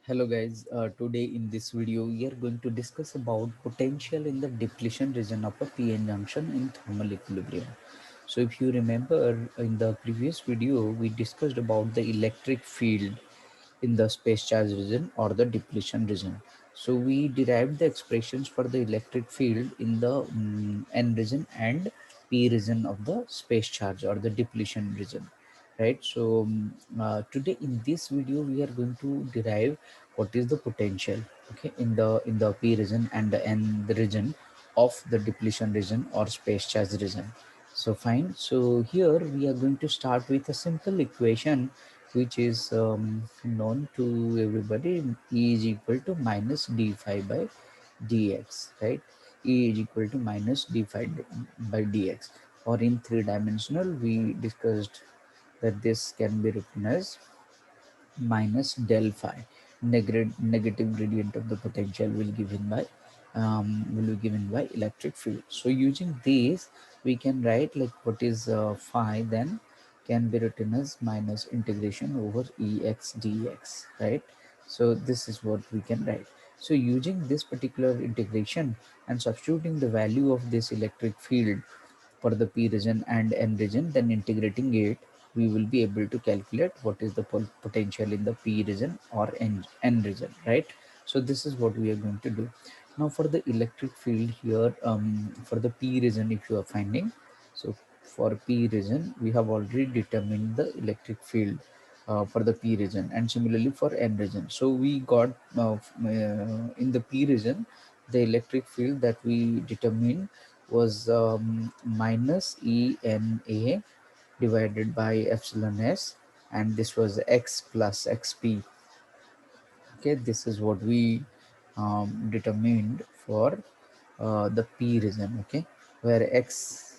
Hello guys, today in this video we are going to discuss about potential in the depletion region of a PN junction in thermal equilibrium. So if you remember in the previous video we discussed about the electric field in the space charge region or the depletion region. So we derived the expressions for the electric field in the N region and P region of the space charge or the depletion region, right? So today in this video we are going to derive what is the potential, okay, in the P region and the N region of the depletion region or space charge region. So fine. So here we are going to start with a simple equation which is known to everybody. E is equal to minus d phi by dx, right? E is equal to minus d phi by dx, or in three dimensional we discussed that this can be written as minus del phi. Negative gradient of the potential will be given by electric field. So using this we can write like what is phi then can be written as minus integration over ex dx, right? So this is what we can write. So using this particular integration and substituting the value of this electric field for the P region and N region, then integrating it, we will be able to calculate what is the potential in the P region or N region, right? So this is what we are going to do. Now for the electric field here, for the P region, if you are finding, so for P region, we have already determined the electric field for the P region, and similarly for N region. So we got in the P region, the electric field that we determined was minus ENA divided by epsilon s, and this was x plus xp. Okay, this is what we determined for the P region, okay, where x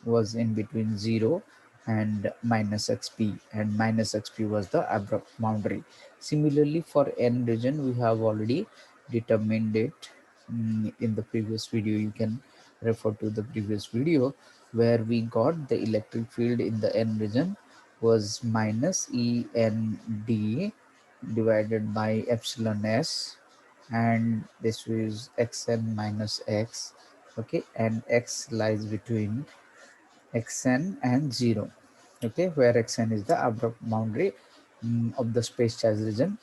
was in between 0 and minus xp, and minus xp was the abrupt boundary. Similarly for N region we have already determined it in the previous video. You can refer to the previous video where we got the electric field in the N region was minus END divided by epsilon s, and this is xn minus x, okay, and x lies between xn and 0, okay, where xn is the abrupt boundary of the space charge region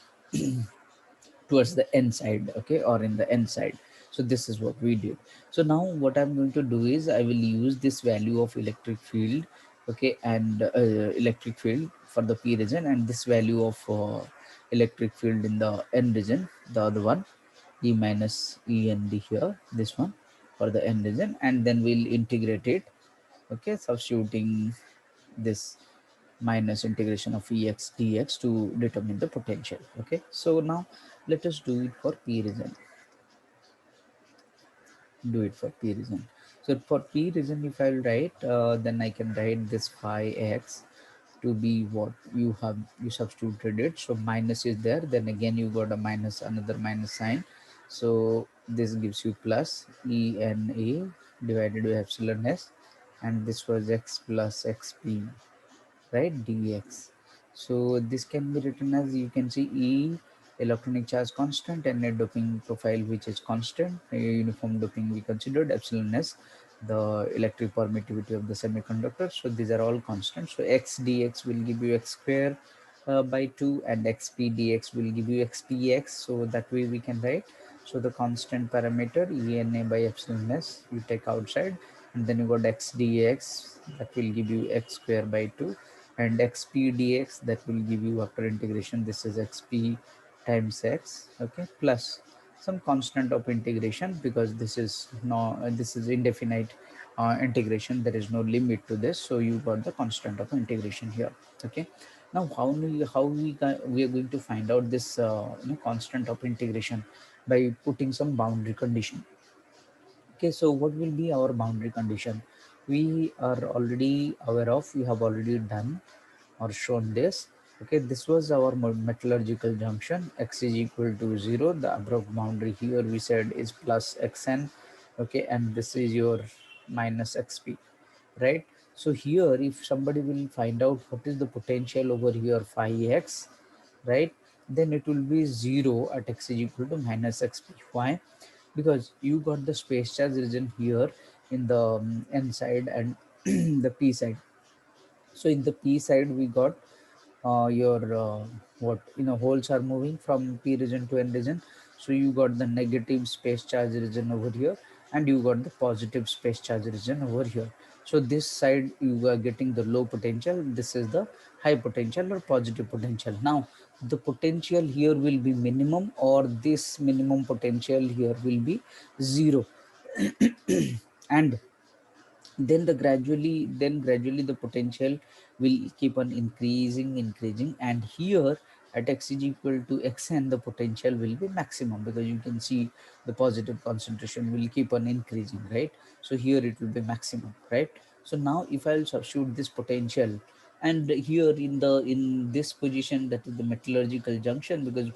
towards the N side, okay, or in the N side. So this is what we did. So now what I'm going to do is I will use this value of electric field, okay, and electric field for the P region, and this value of electric field in the N region, the other one, E minus END here, this one for the N region, and then we'll integrate it, okay, substituting this minus integration of ex dx to determine the potential. Okay, so now let us do it for P region. Do it for P region. So for P region, if I'll write, then I can write this phi x to be what you substituted it. So minus is there, then again you got a minus, another minus sign. So this gives you plus ENA divided by epsilon s, and this was x plus xp, right, dx. So this can be written as, you can see, E electronic charge constant and net doping profile which is constant, uniform doping we considered, epsilon s the electric permittivity of the semiconductor. So these are all constants. So x dx will give you x square by 2, and xp dx will give you xpx. So that way we can write. So the constant parameter ENA by epsilon s you take outside, and then you got x dx, that will give you x square by 2, and xp dx that will give you, after integration, this is xp times x, okay, plus some constant of integration, because this is no this is indefinite integration, there is no limit to this, so you got the constant of integration here. Okay, now we are going to find out this constant of integration by putting some boundary condition. Okay, so what will be our boundary condition? We are already aware of, we have already done or shown this. Okay, this was our metallurgical junction. X is equal to 0. The abrupt boundary here we said is plus xn. Okay, and this is your minus xp, right? So here if somebody will find out what is the potential over here phi x, right, then it will be 0 at x is equal to minus xp. Why? Because you got the space charge region here in the n side and the p side. So in the p side we got your what, holes are moving from p region to n region. So you got the negative space charge region over here, and you got the positive space charge region over here. So this side you are getting the low potential, this is the high potential or positive potential. Now the potential here will be minimum, or this minimum potential here will be 0. And then gradually the potential will keep on increasing, and here at x is equal to xn the potential will be maximum, because you can see the positive concentration will keep on increasing, right? So here it will be maximum, right? So now if I'll substitute this potential, and here in this position, that is the metallurgical junction, because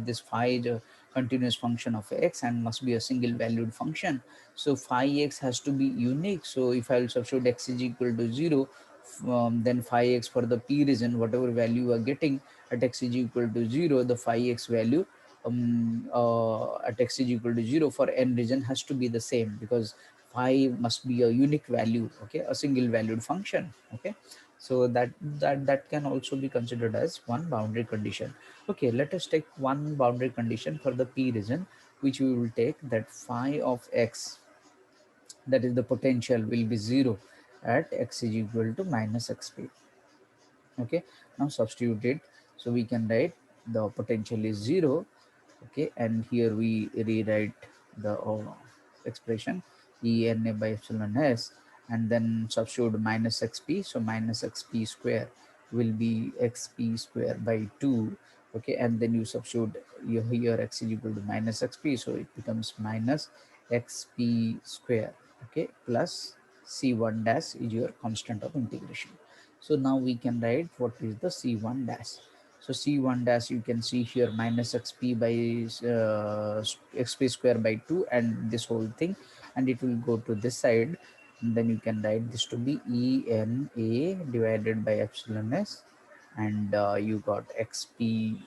this phi is a continuous function of x and must be a single valued function. So phi x has to be unique. So if I'll substitute x is equal to 0, then phi x for the p region, whatever value you are getting at x is equal to 0, the phi x value at x is equal to 0 for n region has to be the same, because phi must be a unique value, okay, a single valued function, okay. So that can also be considered as one boundary condition. Okay, let us take one boundary condition for the p region, which we will take that phi of x, that is the potential, will be 0 at x is equal to minus xp. Okay, now substitute it. So we can write the potential is 0. Okay, and here we rewrite the expression ENA by epsilon s, and then substitute minus xp. So minus xp square will be xp square by 2. Okay, and then you substitute here x is equal to minus xp, so it becomes minus xp square. Okay, plus c1 dash is your constant of integration. So now we can write what is the c1 dash. So c1 dash, you can see here minus xp by xp square by 2, and this whole thing, and it will go to this side, and then you can write this to be ENA divided by epsilon s, and you got xp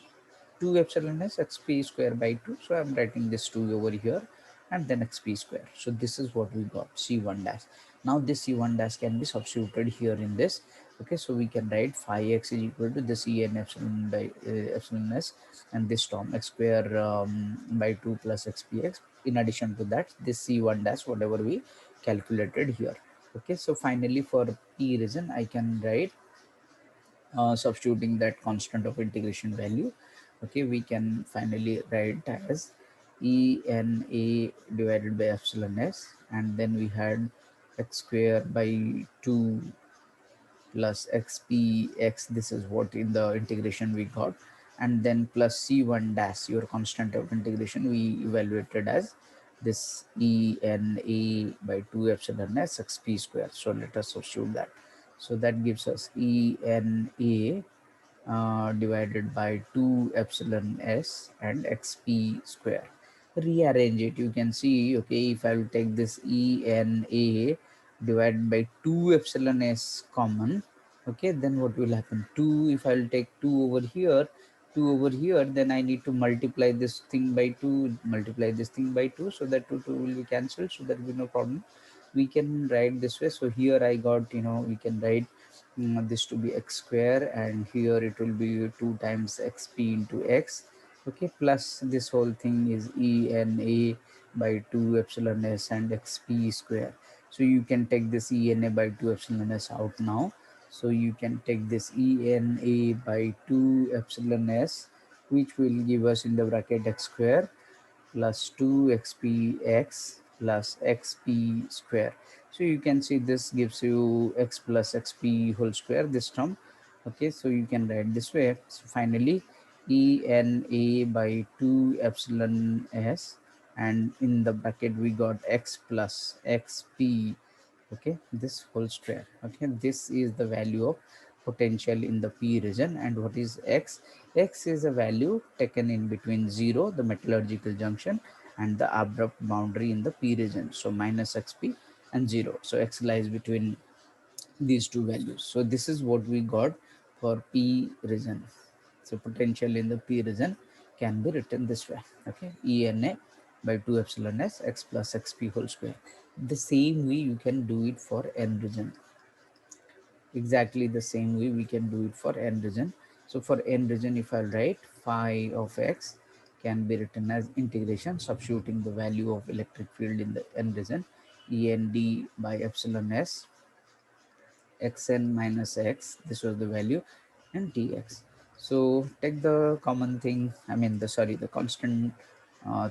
2 epsilon s xp square by 2. So I'm writing this 2 over here, and then xp square. So this is what we got, c1 dash. Now this c1 dash can be substituted here in this. Okay, so we can write phi x is equal to this en epsilon by epsilon s, and this term x square by 2 plus xpx. In addition to that, this c1 dash whatever we calculated here. Okay, so finally for p region I can write, substituting that constant of integration value. Okay, we can finally write as ENA divided by epsilon s, and then we had x square by 2 plus xpx, this is what in the integration we got, and then plus c1 dash, your constant of integration, we evaluated as this ENA by 2 epsilon s xp square. So let us substitute that. So that gives us ENA divided by 2 epsilon s and xp square. Rearrange it, you can see, okay, if I will take this ENA divided by 2 epsilon s common, okay, then what will happen, 2, if I will take 2 over here, 2 over here, then I need to multiply this thing by 2, multiply this thing by 2, so that 2 will be cancelled, so there will be no problem. We can write this way. So here I got, we can write this to be x square, and here it will be 2 times xp into x. Okay, plus this whole thing is ENA by 2 epsilon s and xp square. So you can take this ENA by 2 epsilon s out now. So you can take this ENA by 2 epsilon s, which will give us in the bracket x square plus 2xpx plus xp square. So you can see this gives you x plus xp whole square, this term. Okay, so you can write this way. So finally ENA by 2 epsilon s, and in the bracket we got x plus xp. Okay, this whole square. Okay, this is the value of potential in the p region. And what is x? X is a value taken in between 0, the metallurgical junction, and the abrupt boundary in the p region, so minus xp and 0. So x lies between these two values. So this is what we got for p region. So potential in the P region can be written this way. Okay, ENA by 2 epsilon s x plus xp whole square. The same way you can do it for N region. Exactly the same way we can do it for N region. So for N region, if I write phi of x can be written as integration substituting the value of electric field in the N region, END by epsilon s xn minus x, this was the value, and tx. So take the common thing, I mean the sorry, the constant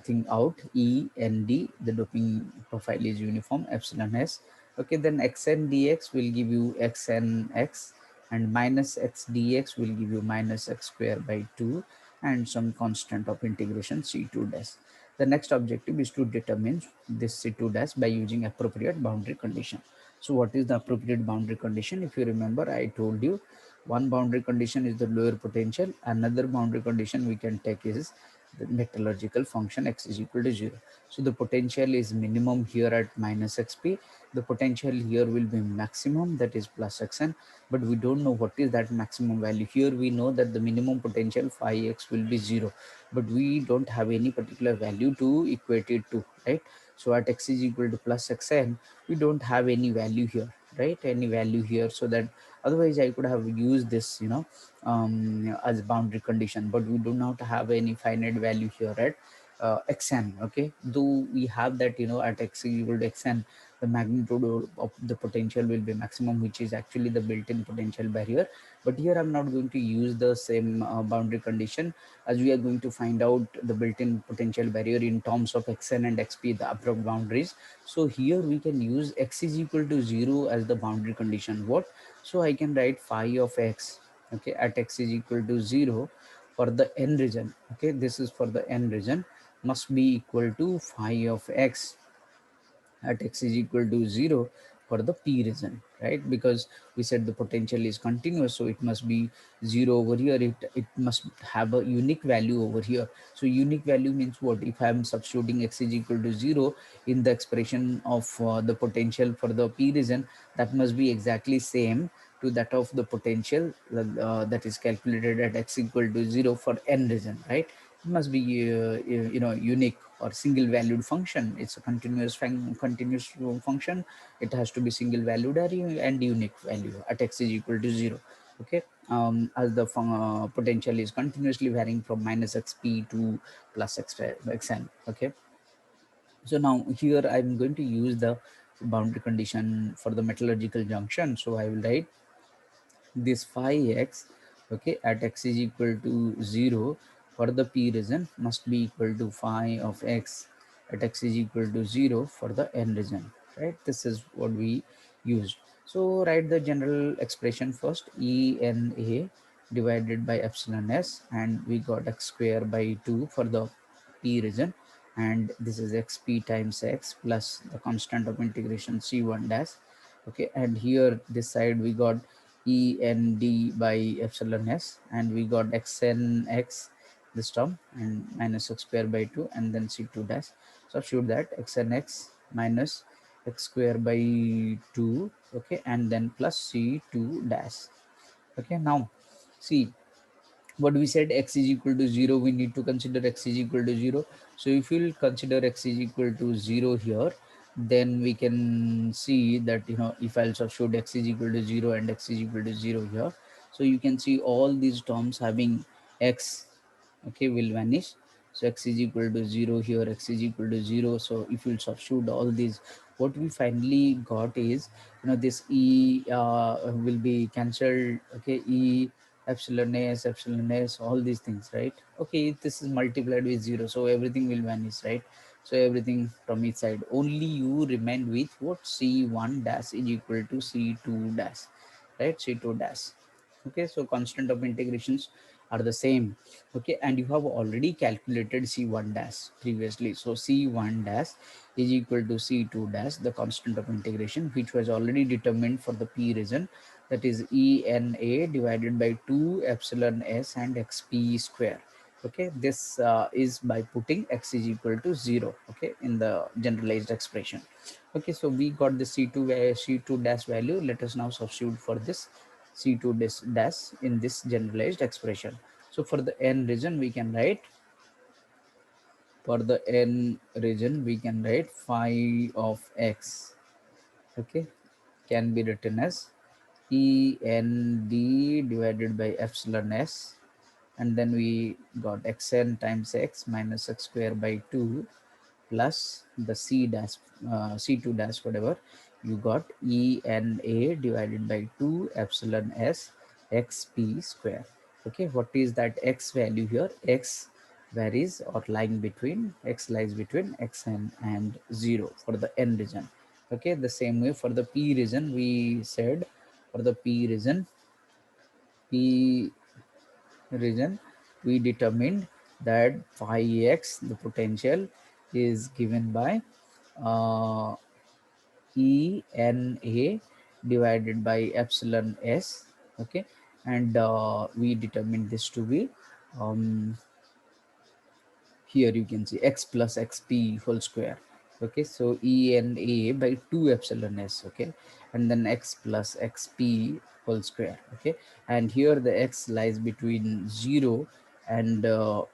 thing out, E and D, the doping profile is uniform, epsilon s. Okay, then xn dx will give you xn x, and minus x dx will give you minus x square by 2, and some constant of integration c2 dash. The next objective is to determine this c2 dash by using appropriate boundary condition. So what is the appropriate boundary condition? If you remember, I told you one boundary condition is the lower potential. Another boundary condition we can take is the metallurgical function x is equal to 0. So the potential is minimum here at minus xp. The potential here will be maximum, that is plus xn, but we don't know what is that maximum value. Here we know that the minimum potential phi x will be 0, but we don't have any particular value to equate it to, right? So at x is equal to plus xn, we don't have any value here, right? Any value here, so that otherwise I could have used this, as boundary condition, but we do not have any finite value here at xn. Okay, though we have that, at x is equal to xn, the magnitude of the potential will be maximum, which is actually the built-in potential barrier. But here I'm not going to use the same boundary condition, as we are going to find out the built-in potential barrier in terms of xn and xp, the abrupt boundaries. So here we can use x is equal to 0 as the boundary condition. What? So I can write phi of x, okay, at x is equal to 0 for the N region. Okay, this is for the N region, must be equal to phi of x at x is equal to 0 for the P region, right? Because we said the potential is continuous, so it must be 0 over here. It must have a unique value over here. So unique value means what? If I am substituting x is equal to 0 in the expression of the potential for the P region, that must be exactly same to that of the potential that is calculated at x equal to 0 for N region, right? It must be unique or single valued function. It's a continuous function. It has to be single valued and unique value at x is equal to 0. Okay, as the potential is continuously varying from minus xp to plus xn. Okay, so now here I'm going to use the boundary condition for the metallurgical junction. So I will write this phi x, okay, at x is equal to 0 for the P region must be equal to phi of x at x is equal to 0 for the N region, right? This is what we used. So write the general expression first, ENA divided by epsilon s, and we got x square by 2 for the P region, and this is xp times x plus the constant of integration c1 dash. Okay, and here this side we got END by epsilon s, and we got xnx this term, and minus x square by 2, and then c2 dash. Substitute that xnx minus x square by 2, okay, and then plus c2 dash. Okay, now see what we said, x is equal to 0, we need to consider x is equal to 0. So if you will consider x is equal to 0 here, then we can see that, if I'll substitute x is equal to 0 and x is equal to 0 here, so you can see all these terms having x, okay, will vanish. So x is equal to 0 here, x is equal to 0. So if you substitute all these, what we finally got is, this e will be cancelled. Okay, e epsilon s, all these things, right? Okay, this is multiplied with 0, so everything will vanish, right? So everything from each side, only you remain with what, c1 dash is equal to c2 dash, right? C2 dash. Okay, so constant of integrations are the same. Okay, and you have already calculated c1 dash previously, so c1 dash is equal to c2 dash, the constant of integration, which was already determined for the P region, that is ENA divided by 2 epsilon s and xp square. Okay, this is by putting x is equal to 0, okay, in the generalized expression. Okay, so we got the c2 dash value. Let us now substitute for this c2 dash in this generalized expression. So for the n region we can write, for the n region we can write phi of x, okay, can be written as END divided by epsilon s, and then we got xn times x minus x square by 2 plus the c dash c2 dash whatever, you got ENA divided by 2 epsilon s xp square. Okay, what is that x value here? X varies or lying between, x lies between xn and 0 for the n region. Okay, the same way for the p region we said, for the p region we determined that phi x, the potential, is given by uh, ENA divided by epsilon s. Okay, and we determined this to be um, here you can see x plus xp whole square. Okay, so ENA by 2 epsilon s. Okay, and then x plus xp whole square. Okay, and here the x lies between 0 and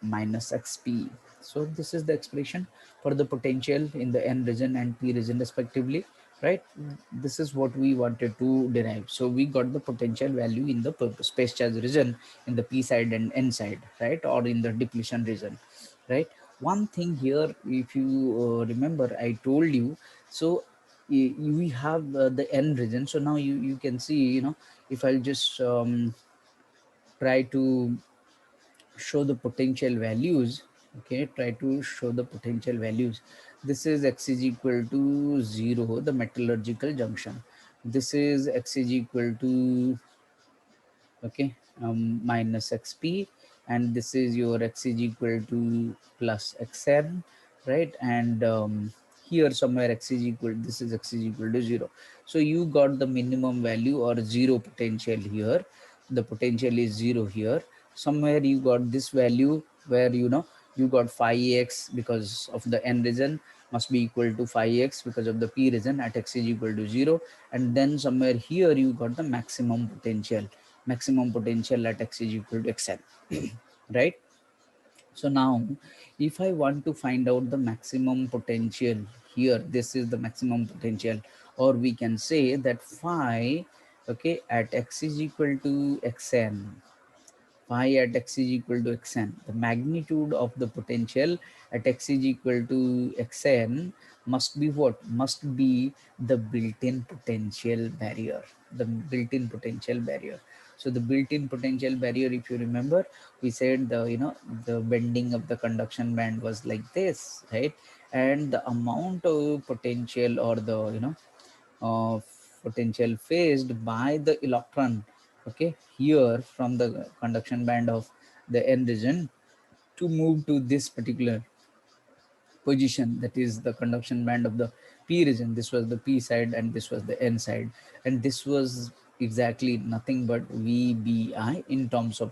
minus xp. So this is the expression for the potential in the n region and p region respectively, right? This is what we wanted to derive. So we got the potential value in the space charge region in the p side and n side, right, or in the depletion region, right? One thing here, if you remember, I told you, so we have the n region. So now you can see, you know, if I'll just try to show the potential values, okay, try to show the potential values. This is x is equal to 0, the metallurgical junction. This is x is equal to, okay, minus xp, and this is your x is equal to plus xn, right? And here somewhere x is equal, this is x is equal to 0. So you got the minimum value or 0 potential here. The potential is 0 here. Somewhere you got this value where, you know, you got phi x because of the n region must be equal to phi x because of the p region at x is equal to 0. And then somewhere here you got the maximum potential at x is equal to xn, right? So now if I want to find out the maximum potential here, this is the maximum potential, or we can say that phi, okay, at x is equal to xn, phi at x is equal to xn, the magnitude of the potential at x is equal to xn must be what? Must be the built-in potential barrier, the built-in potential barrier. So the built-in potential barrier, if you remember, we said the, you know, the bending of the conduction band was like this, right? And the amount of potential, or the, you know, uh, potential faced by the electron, okay, here from the conduction band of the n region to move to this particular position, that is the conduction band of the p region. This was the p side and this was the n side, and this was exactly nothing but vbi in terms of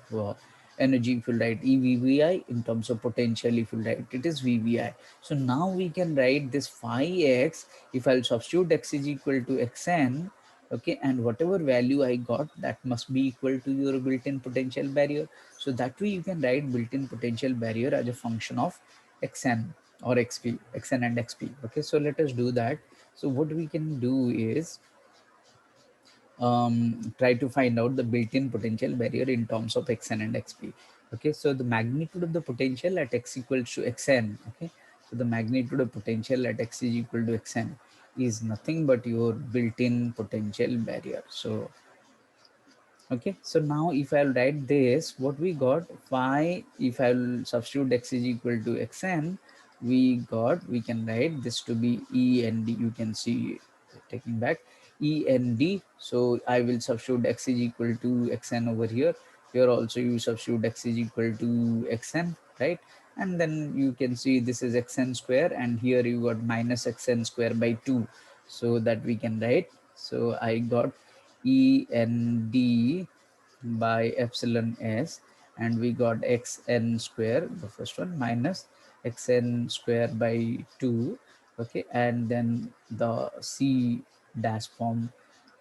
energy. If you write evvi in terms of potential, if you write it is vvi. So now we can write this phi x, if I'll substitute x is equal to xn, okay, and whatever value I got, that must be equal to your built-in potential barrier. So that way you can write built-in potential barrier as a function of xn or xp, xn and xp. Okay, so let us do that. So what we can do is try to find out the built-in potential barrier in terms of xn and xp. Okay, so the magnitude of the potential at x equals to xn, okay, so the magnitude of potential at x is equal to xn is nothing but your built-in potential barrier. So okay, so now if I'll write this, what we got, phi, if I'll substitute x is equal to xn, we can write this to be e and d. You can see taking back e and d. So I will substitute x is equal to xn over here. Here also you substitute x is equal to xn, right? And then you can see this is xn square, and here you got minus xn square by 2. So that we can write. So I got E n d by epsilon s, and we got xn square, the first one, minus xn square by 2, okay, and then the c dash form,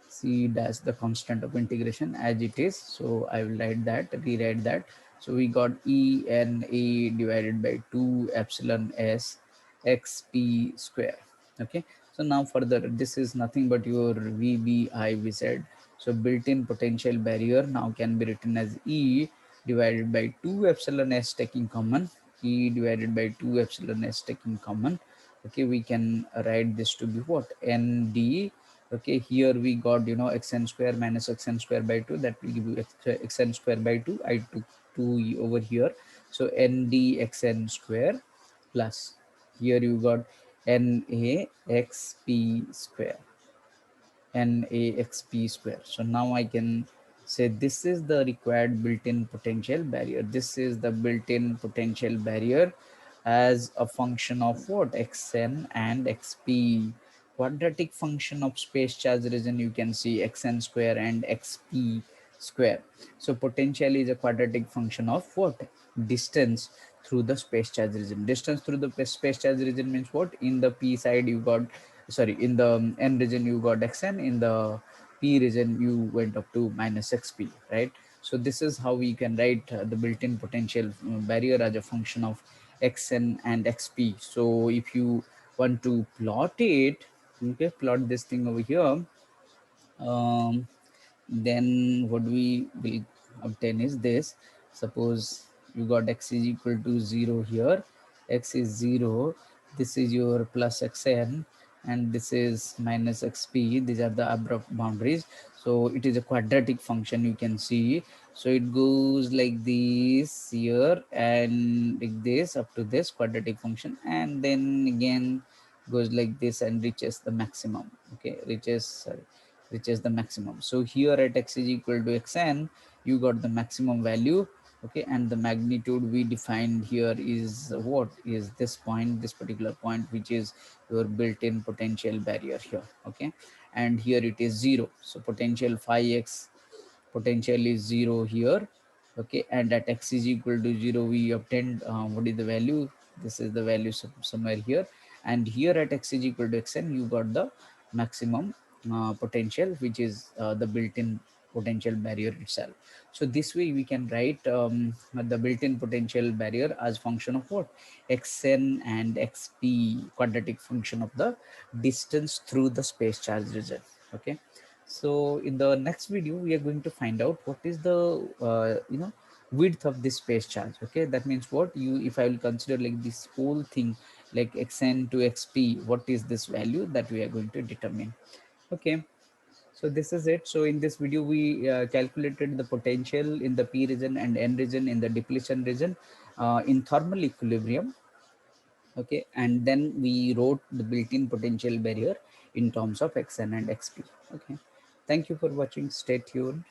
c dash the constant of integration as it is. So I will write that, rewrite that. So we got E N A divided by 2 epsilon S x p square. Okay. So now further, this is nothing but your VBI. So built-in potential barrier now can be written as E divided by 2 epsilon S taking common. E divided by 2 epsilon S taking common. Okay, we can write this to be what? ND. Okay, here we got, xn square minus xn square by 2, that will give you xn square by 2. I took 2 over here, so nd xn square plus, here you got naxp square, naxp square. So now I can say this is the required built-in potential barrier. This is the built-in potential barrier as a function of what? Xn and xp. Quadratic function of space charge region, you can see xn square and xp square. So potential is a quadratic function of what? Distance through the space charge region. Distance through the space charge region means what? In the p side you got, sorry, in the n region you got xn, in the p region you went up to minus xp, right? So this is how we can write the built-in potential barrier as a function of xn and xp. So if you want to plot it, okay, plot this thing over here, um, then what we will obtain is this. Suppose you got x is equal to 0 here, x is 0, this is your plus xn, and this is minus xp. These are the abrupt boundaries. So it is a quadratic function, you can see. So it goes like this here and like this up to this quadratic function, and then again goes like this and reaches the maximum. Okay, reaches the maximum. So here at x is equal to xn, you got the maximum value. Okay, and the magnitude we defined here is what? Is this point, this particular point, which is your built-in potential barrier here. Okay, and here it is 0. So potential phi x, potential is 0 here. Okay, and at x is equal to 0 we obtained what is the value? This is the value somewhere here, and here at x is equal to xn you got the maximum potential, which is the built-in potential barrier itself. So this way we can write the built-in potential barrier as function of what? Xn and xp, quadratic function of the distance through the space charge region. Okay, so in the next video we are going to find out what is the width of this space charge. Okay, that means what? You, if I will consider like this whole thing, like xn to xp, what is this value that we are going to determine. Okay, so this is it. So in this video we calculated the potential in the p region and n region in the depletion region in thermal equilibrium. Okay, and then we wrote the built-in potential barrier in terms of xn and xp. Okay, thank you for watching, stay tuned.